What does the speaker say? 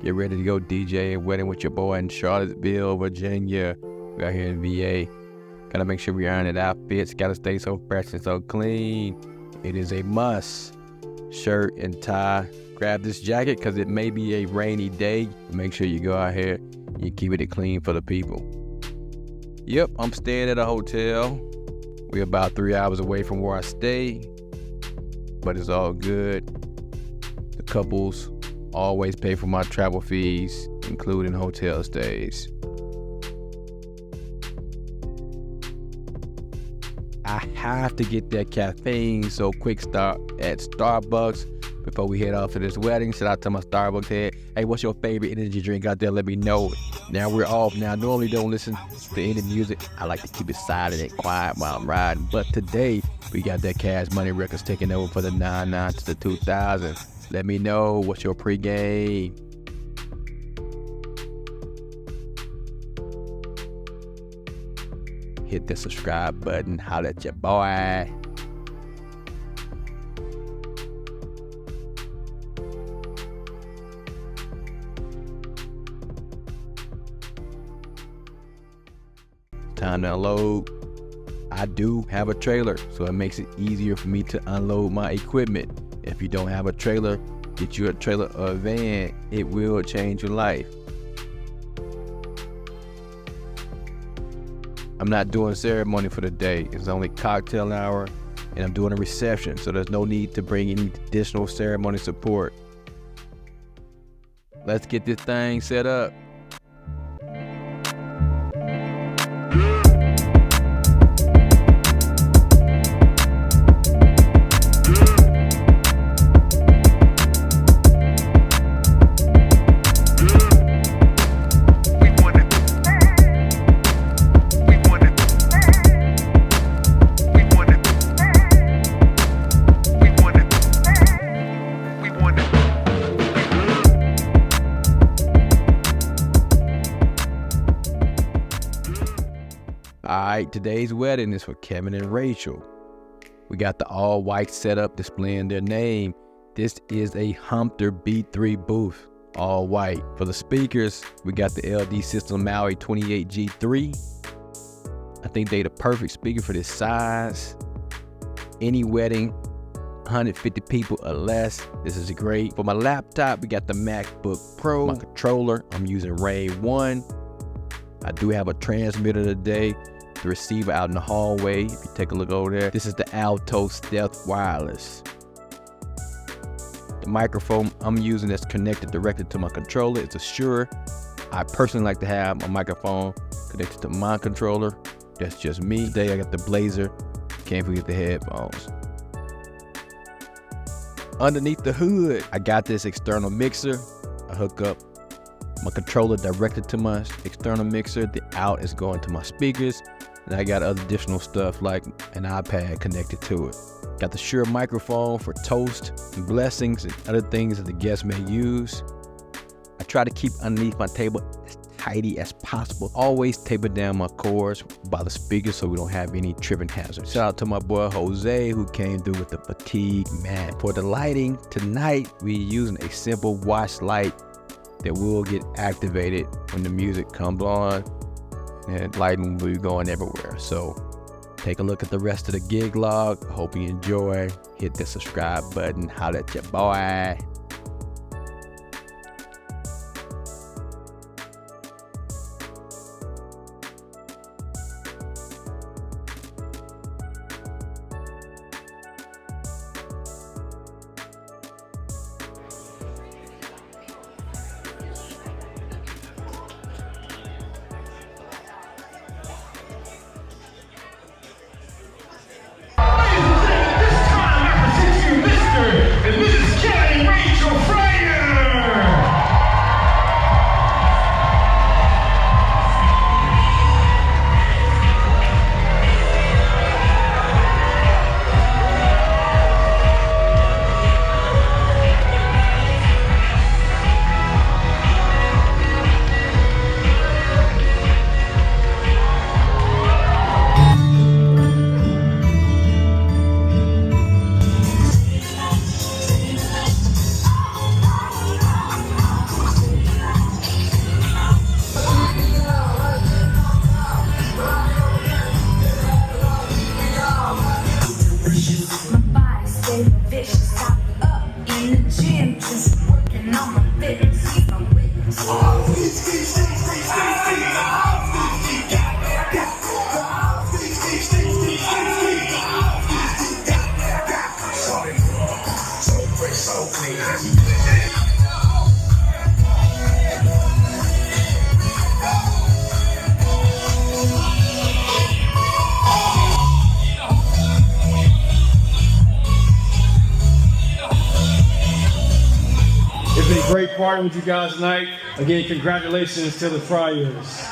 Get ready to go DJ a wedding with your boy in Charlottesville, Virginia. We out here in VA. Gotta make sure we iron it outfits. Gotta stay so fresh and so clean. It is a must. Shirt and tie. Grab this jacket because it may be a rainy day. Make sure you go out here. You keep it clean for the people. Yep, I'm staying at a hotel. We're about 3 hours away from where I stay, but it's all good. The couples always pay for my travel fees, including hotel stays. I have to get that caffeine, so quick stop at Starbucks before we head off to this wedding. Shout out to my Starbucks head. Hey, what's your favorite energy drink out there? Let me know. Now we're off. Now, I normally don't listen to any music. I like to keep it silent and quiet while I'm riding. But today, we got that Cash Money Records taking over for the 99 to the 2000. Let me know what's your pregame. Hit the subscribe button. Holla at your boy. Time to unload. I do have a trailer, so it makes it easier for me to unload my equipment. If you don't have a trailer, get you a trailer or a van. It will change your life. I'm not doing a ceremony for the day. It's only cocktail hour, and I'm doing a reception, so there's no need to bring any additional ceremony support. Let's get this thing set up. Alright, today's wedding is for Kevin and Rachel. We got the all white setup displaying their name. This is a Humpter B3 booth, all white. For the speakers, we got the LD System Maui 28G3. I think they the perfect speaker for this size. Any wedding, 150 people or less, this is great. For my laptop, we got the MacBook Pro. My controller, I'm using Rane One. I do have a transmitter today. The receiver out in the hallway, if you take a look over there. This is the Alto Stealth Wireless. The microphone I'm using that's connected directly to my controller. It's a Shure. I personally like to have my microphone connected to my controller. That's just me. Today I got the Blazer. Can't forget the headphones. Underneath the hood, I got this external mixer. I hook up my controller directed to my external mixer. The out is going to my speakers. And I got other additional stuff like an iPad connected to it. Got the Shure microphone for toast and blessings and other things that the guests may use. I try to keep underneath my table as tidy as possible. Always taper down my cords by the speakers so we don't have any tripping hazards. Shout out to my boy Jose who came through with the fatigue mat. For the lighting, tonight we're using a simple watch light that will get activated when the music comes on. And lighting will be going everywhere. So take a look at the rest of the gig log. Hope you enjoy. Hit the subscribe button. Holla at your boy. And this is Rane in the gym, just working on my fitness. He's my witness. It's been great partying with you guys tonight. Again, congratulations to the Friars.